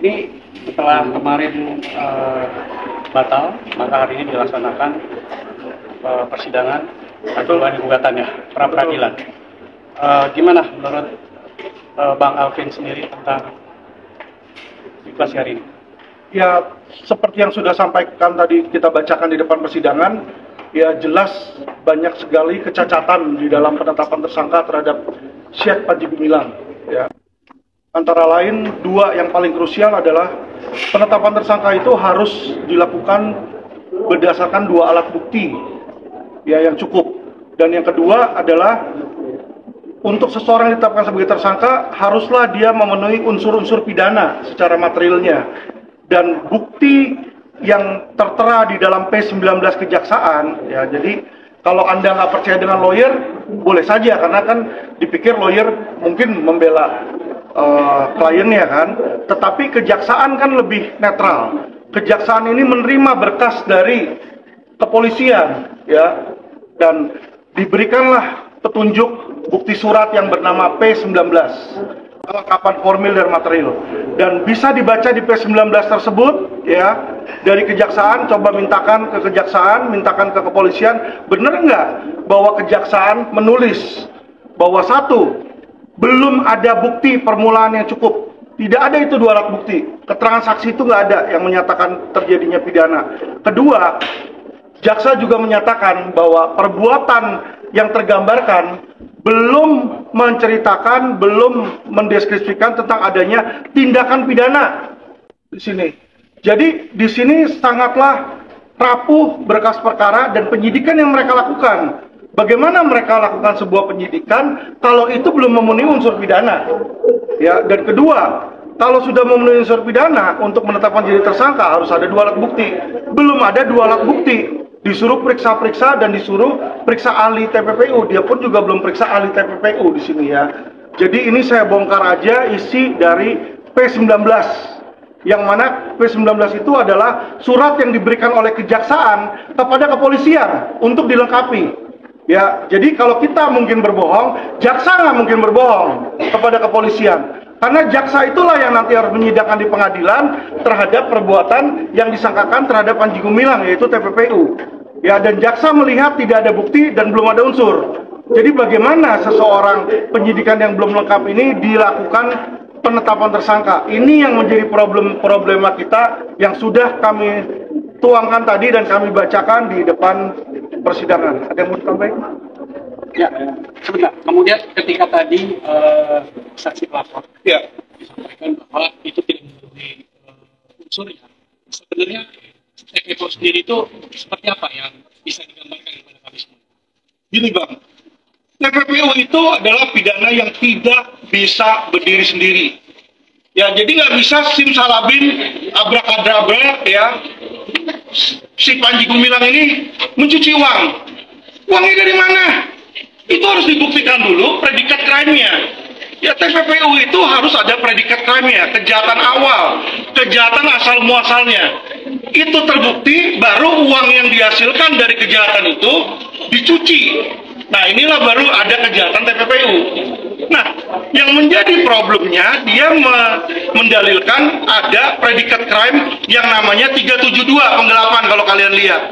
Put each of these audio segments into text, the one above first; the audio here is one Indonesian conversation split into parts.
ini setelah kemarin batal, maka hari ini dilaksanakan persidangan ajuan gugatannya pra peradilan. Gimana menurut Bang Alvin sendiri tentang situasi hari ini? Ya, seperti yang sudah sampaikan tadi kita bacakan di depan persidangan, ya jelas banyak sekali kecacatan di dalam penetapan tersangka terhadap Syekh Panji Gumilang. Ya. Antara lain, dua yang paling krusial adalah penetapan tersangka itu harus dilakukan berdasarkan dua alat bukti ya yang cukup. Dan yang kedua adalah untuk seseorang ditetapkan sebagai tersangka haruslah dia memenuhi unsur-unsur pidana secara materialnya. Dan bukti yang tertera di dalam P19 Kejaksaan, ya jadi kalau Anda nggak percaya dengan lawyer, boleh saja, karena kan dipikir lawyer mungkin membela kliennya kan, tetapi kejaksaan kan lebih netral. Kejaksaan ini menerima berkas dari kepolisian, ya, dan diberikanlah petunjuk bukti surat yang bernama P19. Kelengkapan formil dan material, dan bisa dibaca di P19 tersebut ya dari kejaksaan. Coba mintakan ke kejaksaan, mintakan ke kepolisian, benar nggak bahwa kejaksaan menulis bahwa satu, belum ada bukti permulaan yang cukup, tidak ada itu dua alat bukti, keterangan saksi itu nggak ada yang menyatakan terjadinya pidana. Kedua, jaksa juga menyatakan bahwa perbuatan yang tergambarkan belum menceritakan, belum mendeskripsikan tentang adanya tindakan pidana di sini. Jadi di sini sangatlah rapuh berkas perkara dan penyidikan yang mereka lakukan. Bagaimana mereka lakukan sebuah penyidikan kalau itu belum memenuhi unsur pidana? Ya, dan kedua, kalau sudah memenuhi unsur pidana untuk menetapkan jadi tersangka harus ada dua alat bukti. Belum ada dua alat bukti. Disuruh periksa-periksa dan disuruh periksa ahli TPPU. Dia pun juga belum periksa ahli TPPU di sini ya. Jadi ini saya bongkar aja isi dari P19. Yang mana P19 itu adalah surat yang diberikan oleh kejaksaan kepada kepolisian untuk dilengkapi. Ya, jadi kalau kita mungkin berbohong, jaksa nggak mungkin berbohong kepada kepolisian. Karena jaksa itulah yang nanti harus menyidangkan di pengadilan terhadap perbuatan yang disangkakan terhadap Panji Gumilang, yaitu TPPU. Ya, dan jaksa melihat tidak ada bukti dan belum ada unsur. Jadi bagaimana seseorang penyidikan yang belum lengkap ini dilakukan penetapan tersangka? Ini yang menjadi problema kita yang sudah kami tuangkan tadi dan kami bacakan di depan persidangan. Ada yang mau ditambahkan? Ya, sebentar. Kemudian ketika tadi saksi pelapor disampaikan bahwa itu tidak memenuhi unsur ya. Sebenarnya TPPU sendiri itu seperti apa yang bisa digambarkan kepada kami semua? Gini Bang, TPPU itu adalah pidana yang tidak bisa berdiri sendiri. Ya, jadi nggak bisa simsalabim abrakadabra ya. Si Panji Gumilang ini mencuci uang. Uangnya dari mana? Itu harus dibuktikan dulu predikat crime-nya. Ya, TPPU itu harus ada predikat crime-nya, kejahatan awal, kejahatan asal muasalnya. Itu terbukti, baru uang yang dihasilkan dari kejahatan itu dicuci. Nah, inilah baru ada kejahatan TPPU. Nah, yang menjadi problemnya, dia mendalilkan ada predikat crime yang namanya 372 penggelapan kalau kalian lihat.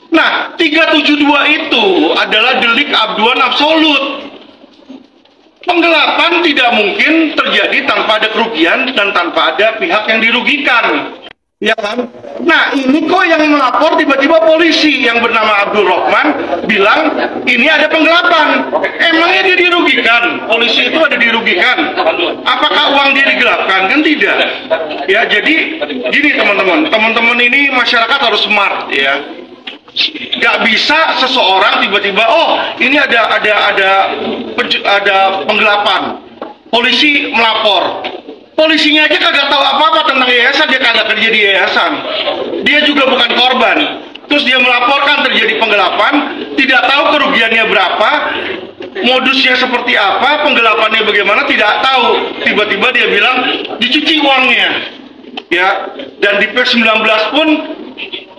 Nah, 372 itu adalah delik aduan absolut. Penggelapan tidak mungkin terjadi tanpa ada kerugian dan tanpa ada pihak yang dirugikan. Ya kan? Nah, ini kok yang melapor tiba-tiba polisi yang bernama Abdul Rahman bilang ini ada penggelapan. Emangnya dia dirugikan? Polisi itu ada dirugikan? Apakah uang dia digelapkan? Kan tidak. Ya, jadi gini teman-teman ini masyarakat harus smart ya. Gak bisa seseorang tiba-tiba ini ada penggelapan, polisi melapor, polisinya aja kagak tahu apa-apa tentang yayasan, dia kagak kerja di yayasan, dia juga bukan korban, terus dia melaporkan terjadi penggelapan, tidak tahu kerugiannya berapa, modusnya seperti apa, penggelapannya bagaimana, tidak tahu, tiba-tiba dia bilang dicuci uangnya ya. Dan di P19 pun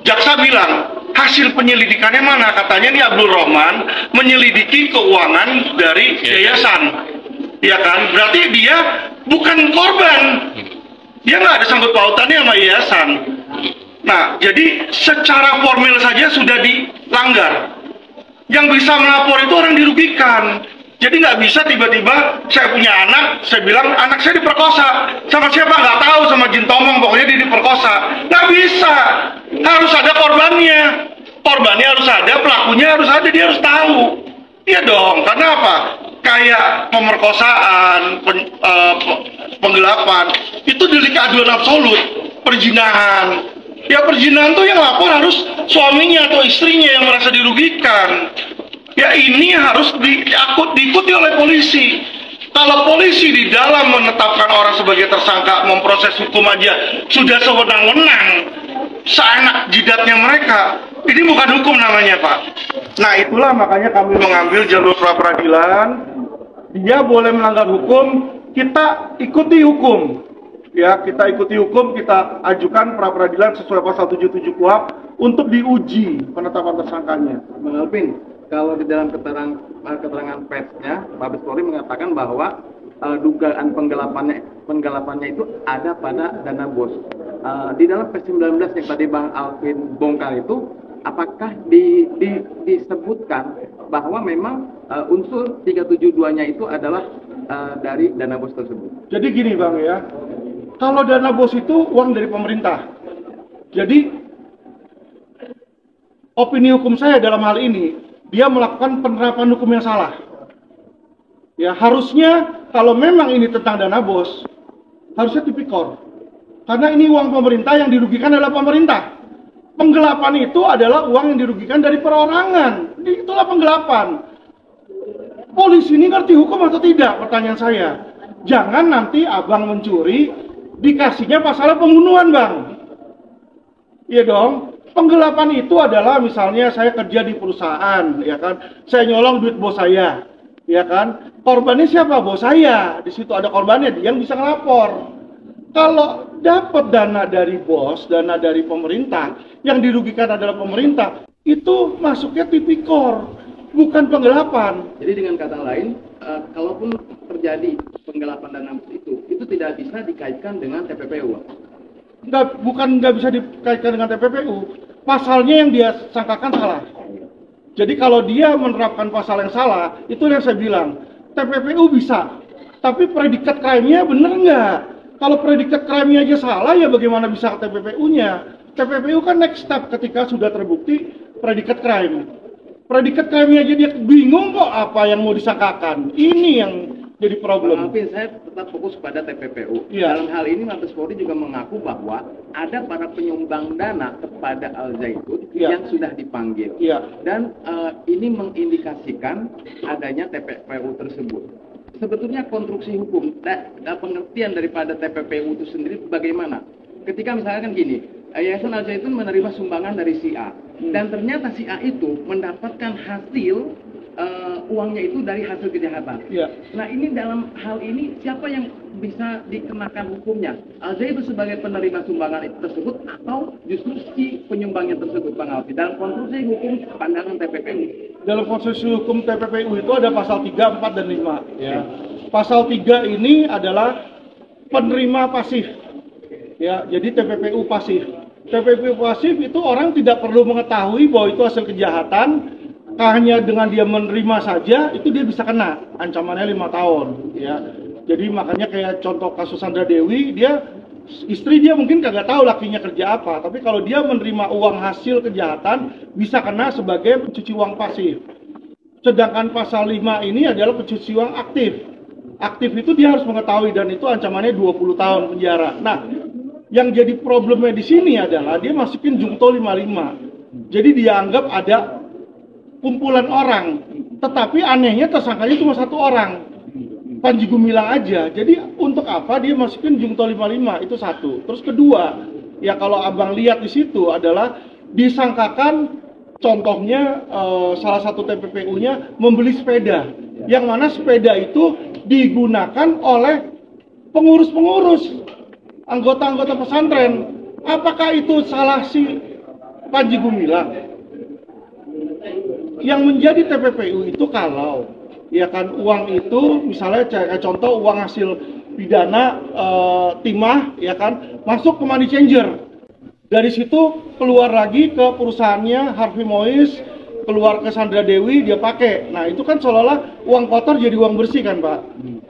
jaksa bilang hasil penyelidikannya mana? Katanya nih Abdul Rahman menyelidiki keuangan dari yayasan. Ya kan? Berarti dia bukan korban. Dia nggak ada sangkut pautannya sama yayasan. Nah, jadi secara formil saja sudah dilanggar. Yang bisa melapor itu orang dirugikan. Jadi nggak bisa tiba-tiba saya punya anak, saya bilang anak saya diperkosa. Sama siapa nggak tahu, sama jin tomong, pokoknya dia diperkosa. Nggak bisa. Harus ada korbannya. Korbannya harus ada, pelakunya harus ada, dia harus tahu. Iya dong, karena apa? Kayak pemerkosaan, penggelapan, itu delik aduan absolut, perzinahan. Ya perzinahan tuh yang lapor harus suaminya atau istrinya yang merasa dirugikan. Ya ini harus diikuti oleh polisi. Kalau polisi di dalam menetapkan orang sebagai tersangka, memproses hukum aja sudah sewenang-wenang, seenak jidatnya mereka, ini bukan hukum namanya, Pak. Nah itulah makanya kami mengambil jalur pra-peradilan. Dia boleh melanggar hukum, kita ikuti hukum. Ya, kita ikuti hukum, kita ajukan pra-peradilan sesuai pasal 77 KUHP untuk diuji penetapan tersangkanya. Bang Alvin, kalau di dalam keterangan persnya, Mabes Polri mengatakan bahwa dugaan penggelapannya itu ada pada dana BOS. Di dalam Pers 19 yang tadi Bang Alvin bongkar itu, apakah disebutkan bahwa memang unsur 372-nya itu adalah dari dana BOS tersebut? Jadi gini Bang ya, kalau dana BOS itu uang dari pemerintah. Jadi opini hukum saya dalam hal ini, dia melakukan penerapan hukum yang salah. Ya harusnya kalau memang ini tentang dana BOS, harusnya tipikor. Karena ini uang pemerintah, yang dirugikan adalah pemerintah. Penggelapan itu adalah uang yang dirugikan dari perorangan. Itulah penggelapan. Polisi ini ngerti hukum atau tidak? Pertanyaan saya. Jangan nanti abang mencuri, dikasihnya pasalnya pembunuhan, Bang. Iya dong. Penggelapan itu adalah misalnya saya kerja di perusahaan, ya kan? Saya nyolong duit bos saya, ya kan? Korbannya siapa? Bos saya. Di situ ada korbannya, dia yang bisa ngelapor. Kalau dapat dana dari bos, dana dari pemerintah, yang dirugikan adalah pemerintah, itu masuknya tipikor, bukan penggelapan. Jadi dengan kata lain, kalaupun terjadi penggelapan dana itu tidak bisa dikaitkan dengan TPPU. Bukan nggak bisa dikaitkan dengan TPPU. Pasalnya yang dia sangkakan salah. Jadi kalau dia menerapkan pasal yang salah, itu yang saya bilang, TPPU bisa, tapi predikat crime-nya bener nggak? Kalau predikat crime-nya aja salah, ya bagaimana bisa TPPU-nya? TPPU kan next step ketika sudah terbukti predikat crime. Predikat crime-nya aja dia bingung kok apa yang mau disangkakan. Ini yang jadi problem. Tapi saya tetap fokus pada TPPU. Ya. Dalam hal ini Mabes Polri juga mengaku bahwa ada para penyumbang dana kepada Al Zaitun yang sudah dipanggil. Ya. Dan ini mengindikasikan adanya TPPU tersebut. Sebetulnya konstruksi hukum dan pengertian daripada TPPU itu sendiri bagaimana? Ketika misalkan gini, Yayasan Al Zaitun menerima sumbangan dari si A, dan ternyata si A itu mendapatkan hasil uangnya itu dari hasil kejahatan. Ya. Nah ini dalam hal ini siapa yang bisa dikenakan hukumnya? Al Zaitun sebagai penerima sumbangan itu tersebut atau justru si penyumbangnya tersebut, Bang Alfi? Dalam konstruksi hukum pandangan TPPU. Dalam konstruksi hukum TPPU itu ada pasal 3, 4, dan 5. Ya. Pasal 3 ini adalah penerima pasif. Ya, jadi TPPU pasif. TPPU pasif itu orang tidak perlu mengetahui bahwa itu hasil kejahatan, hanya dengan dia menerima saja itu dia bisa kena ancamannya 5 tahun. Ya, jadi makanya kayak contoh kasus Sandra Dewi, istri dia mungkin kagak tahu lakinya kerja apa, tapi kalau dia menerima uang hasil kejahatan bisa kena sebagai pencuci uang pasif. Sedangkan pasal 5 ini adalah pencuci uang aktif. Aktif itu dia harus mengetahui dan itu ancamannya 20 tahun penjara. Nah, yang jadi problemnya di sini adalah dia masukin jungto 55. Jadi dianggap ada kumpulan orang, tetapi anehnya tersangkanya cuma 1 orang, Panji Gumilang aja. Jadi untuk apa dia masukin jungto 55? Itu satu. Terus kedua, ya kalau abang lihat di situ adalah disangkakan contohnya salah satu TPPU-nya membeli sepeda, yang mana sepeda itu digunakan oleh pengurus-pengurus, anggota-anggota pesantren. Apakah itu salah si Panji Gumilang? Yang menjadi TPPU itu kalau ya kan uang itu misalnya kayak contoh uang hasil pidana timah, ya kan, masuk ke money changer. Dari situ keluar lagi ke perusahaannya Harvey Mois, keluar ke Sandra Dewi, dia pakai. Nah itu kan seolah-olah uang kotor jadi uang bersih kan Pak.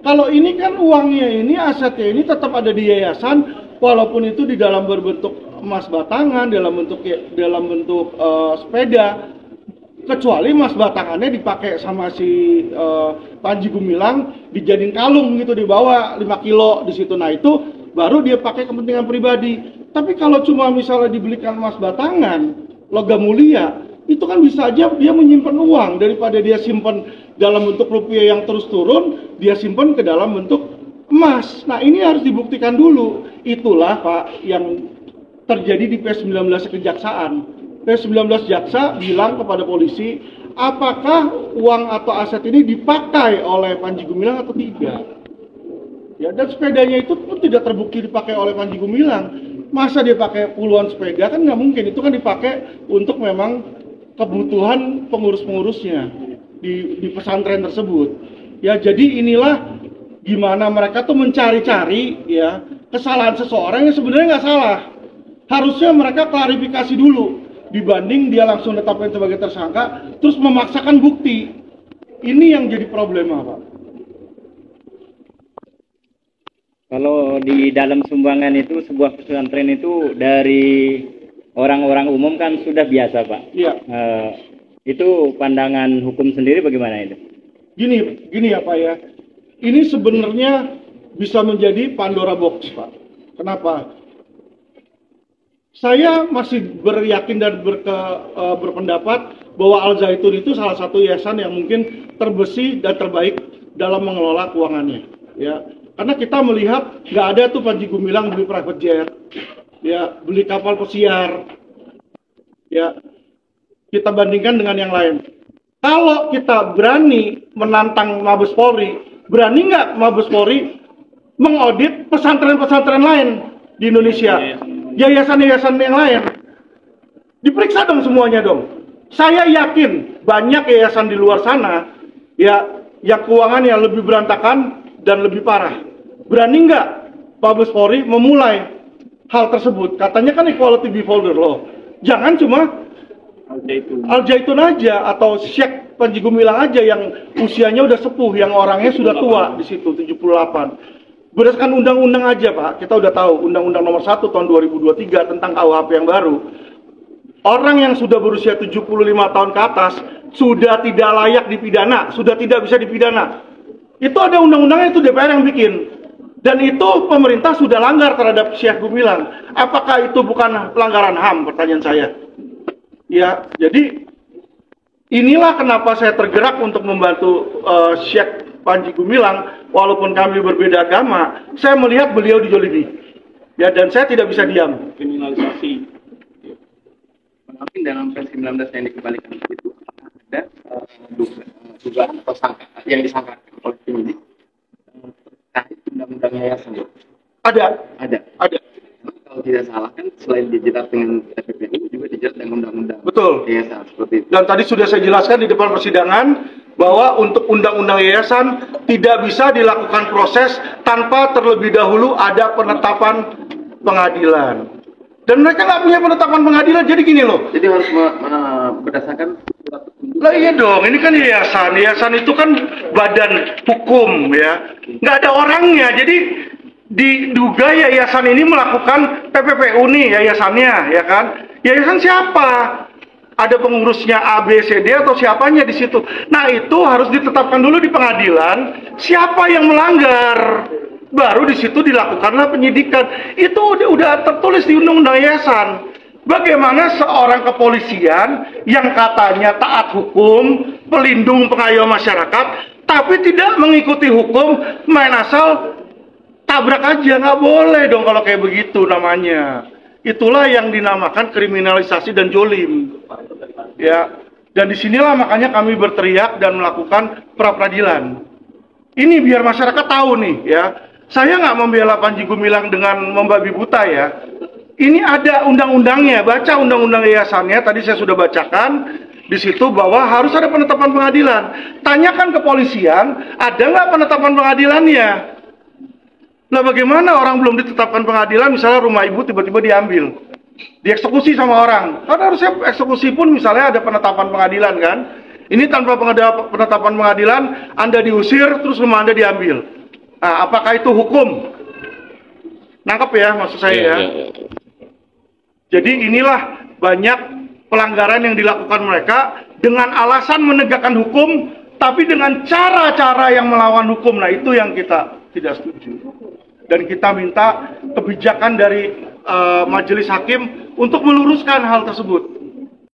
Kalau ini kan uangnya ini, asetnya ini tetap ada di yayasan, walaupun itu di dalam berbentuk emas batangan, dalam bentuk sepeda. Kecuali emas batangannya dipakai sama si Panji Gumilang, dijadiin kalung gitu, dibawa 5 kilo di situ. Nah itu baru dia pakai kepentingan pribadi. Tapi kalau cuma misalnya dibelikan emas batangan, logam mulia, itu kan bisa aja dia menyimpan uang, daripada dia simpan dalam bentuk rupiah yang terus turun, dia simpan ke dalam bentuk emas. Nah ini harus dibuktikan dulu. Itulah Pak yang terjadi di P19 Kejaksaan. P19 Jaksa bilang kepada polisi, apakah uang atau aset ini dipakai oleh Panji Gumilang atau tidak. Ya, dan sepedanya itu pun tidak terbukti dipakai oleh Panji Gumilang. Masa dia pakai puluhan sepeda, kan nggak mungkin. Itu kan dipakai untuk memang kebutuhan pengurus-pengurusnya di pesantren tersebut. Ya, jadi inilah gimana mereka tuh mencari-cari ya kesalahan seseorang yang sebenarnya nggak salah. Harusnya mereka klarifikasi dulu dibanding dia langsung ditetapkan sebagai tersangka terus memaksakan bukti. Ini yang jadi problema, Pak. Kalau di dalam sumbangan itu sebuah pesantren itu dari orang-orang umum kan sudah biasa Pak. Iya. Itu pandangan hukum sendiri bagaimana itu? Gini ya Pak ya. Ini sebenarnya bisa menjadi Pandora Box Pak. Kenapa? Saya masih beryakin dan berpendapat bahwa Al Zaitun itu salah satu yayasan yang mungkin terbersih dan terbaik dalam mengelola keuangannya. Ya. Karena kita melihat nggak ada tuh Panji Gumilang beli private jet, ya beli kapal pesiar, ya kita bandingkan dengan yang lain. Kalau kita berani menantang Mabes Polri, berani nggak Mabes Polri mengaudit pesantren-pesantren lain di Indonesia, yayasan-yayasan yang lain, diperiksa dong semuanya dong. Saya yakin banyak yayasan di luar sana, ya yang keuangannya lebih berantakan dan lebih parah. Berani nggak Mabes Polri memulai hal tersebut? Katanya kan equality beholder loh. Jangan cuma Al Zaitun aja atau Syekh Panji Gumilang aja yang usianya udah sepuh, yang orangnya sudah tua di situ 78. Berdasarkan undang-undang aja Pak, kita udah tahu Undang-Undang Nomor 1 tahun 2023 tentang KUHP yang baru. Orang yang sudah berusia 75 tahun ke atas sudah tidak layak dipidana, sudah tidak bisa dipidana. Itu ada undang-undangnya, itu DPR yang bikin. Dan itu pemerintah sudah langgar terhadap Syekh Gumilang. Apakah itu bukan pelanggaran HAM? Pertanyaan saya. Ya, jadi inilah kenapa saya tergerak untuk membantu Syekh Panji Gumilang. Walaupun kami berbeda agama, saya melihat beliau dijolimi. Ya, dan saya tidak bisa diam. Kriminalisasi. Mungkin dalam P19 yang dikembalikan itu ada dugaan atau yang disangkakan oleh penyidik terkait undang-undang yayasan. Ada. Kalau tidak salah kan selain dijerat dengan TPPU juga dijerat dengan undang-undang yayasan seperti itu. Dan tadi sudah saya jelaskan di depan persidangan bahwa untuk undang-undang yayasan tidak bisa dilakukan proses tanpa terlebih dahulu ada penetapan pengadilan. Dan mereka nggak punya penetapan pengadilan, jadi gini loh. Jadi harus berdasarkan surat petunjuk. Lah iya dong, ini kan yayasan. Yayasan itu kan badan hukum ya. Nggak ada orangnya, jadi diduga yayasan ini melakukan PPPU nih yayasannya, ya kan? Yayasan siapa? Ada pengurusnya A, B, C, D atau siapanya di situ. Nah itu harus ditetapkan dulu di pengadilan siapa yang melanggar. Baru di situ dilakukanlah penyidikan. Itu udah tertulis di Undang-Undang Yayasan. Bagaimana seorang kepolisian yang katanya taat hukum, pelindung pengayom masyarakat, tapi tidak mengikuti hukum, main asal tabrak aja, nggak boleh dong kalau kayak begitu namanya. Itulah yang dinamakan kriminalisasi dan jolim. Ya, dan disinilah makanya kami berteriak dan melakukan pra-peradilan. Ini biar masyarakat tahu nih, ya. Saya nggak membela Panji Gumilang dengan membabi buta ya. Ini ada undang-undangnya, baca undang-undang yayasannya. Tadi saya sudah bacakan di situ bahwa harus ada penetapan pengadilan. Tanyakan kepolisian, ada nggak penetapan pengadilannya? Lah bagaimana orang belum ditetapkan pengadilan, misalnya rumah ibu tiba-tiba diambil, dieksekusi sama orang. Kan harusnya eksekusi pun misalnya ada penetapan pengadilan kan. Ini tanpa penetapan pengadilan, Anda diusir, terus rumah Anda diambil. Nah, apakah itu hukum? Nangkep ya maksud saya ya. Jadi inilah banyak pelanggaran yang dilakukan mereka dengan alasan menegakkan hukum, tapi dengan cara-cara yang melawan hukum. Nah itu yang kita tidak setuju. Dan kita minta kebijakan dari majelis hakim untuk meluruskan hal tersebut.